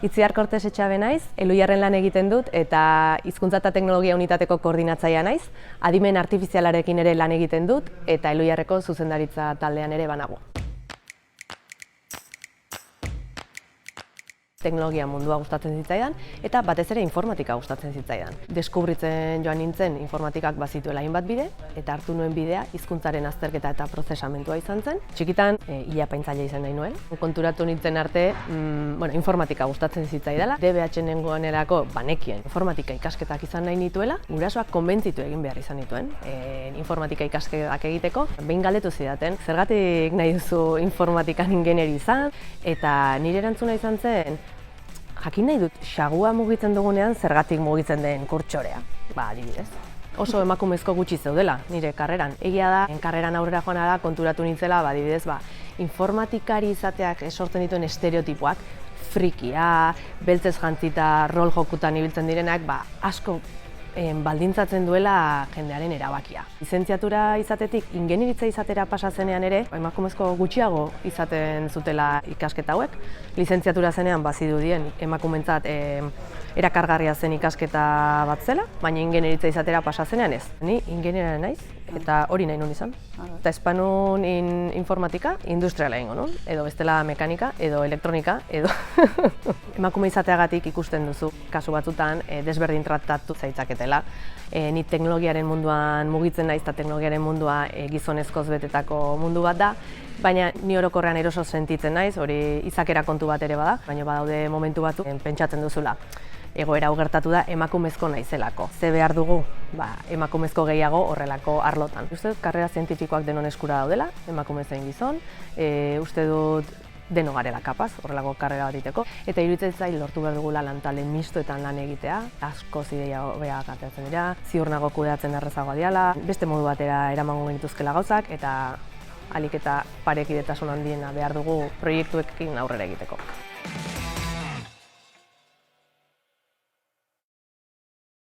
Itziar Kortes Etxabe naiz, Eluiarren lan egiten dut eta hizkuntza eta teknologia unitateko koordinatzailea naiz, adimen artifizialarekin ere lan egiten dut eta Eluiarreko zuzendaritza taldean ere banago. Teknologia mundua gustatzen zitzaidan eta batez ere informatika gustatzen zitzaidan. Deskubritzen joan nintzen informatikak bazituela hainbat bide eta hartu nuen bidea hizkuntzaren azterketa eta prozesamentua izan zen. Txikitan ilapaintzaile izan nahi nuen. Konturatu nintzen arte, informatika gustatzen zitzaidala. DBH nengoenerako banekien informatika ikasketak izan nahi nituela, gurasoak konbentzitu egin behar izan nituen informatika ikasketak egiteko. Behin galdetu zidaten, zergatik nahi duzu informatikan ingeniari izan, eta nire erantzuna izan zen, jakin nahi dut, xagua mugitzen dugunean zergatik mugitzen den kurtsorea, adibidez. Oso emakumezko gutxi zeudela nire karreran. Egia da, karreran aurrera joan da konturatu nintzela, adibidez, informatikari izateak sortzen dituen estereotipoak, frikia, beltzez jantzita, rol jokutan ibiltzen direnak, asko baldintzatzen duela jendearen erabakia. Lizentziatura izatetik ingenieritza izatera pasa zenean ere, emakumezko gutxiago izaten zutela ikasketa hauek. Lizentziatura zenean bazirudien emakumentzat erakargarria zen ikasketa bat zela, baina ingenieritza izatera pasa zenean ez. Ni ingeniera naiz eta hori nahi nun izan. Eta ez panun informatika, industriala egingo nun, edo bestela mekanika, edo elektronika, edo emakume izateagatik ikusten duzu kasu batzutan desberdin tratatu zaitzaketela. Ni teknologiaren munduan mugitzen naiz eta teknologiaren mundua gizonezkoz betetako mundu bat da, baina ni orokorrean eroso sentitzen naiz, hori izakera kontu bat ere bada, baina badaude momentu batzuk pentsatzen duzula. Egoera hau gertatu da emakumezko naizelako. Ze behar dugu? Emakumezko gehiago horrelako arlotan. Uste dut, karrera zientifikoak denon eskura daudela, emakume zein gizon. Uste dut, deno garela kapaz, horrelako karrera bat egiteko. Eta iruditzen zait lortu behar dugula lantalde mistoetan lan egitea. Asko ideia hobeak ateratzen dira, ziur nago kudeatzen errazagoa diala, beste modu batera eramango genituzkela gauzak, eta ahalik eta parekidetasun handiena behar dugu proiektuekin aurrera egiteko.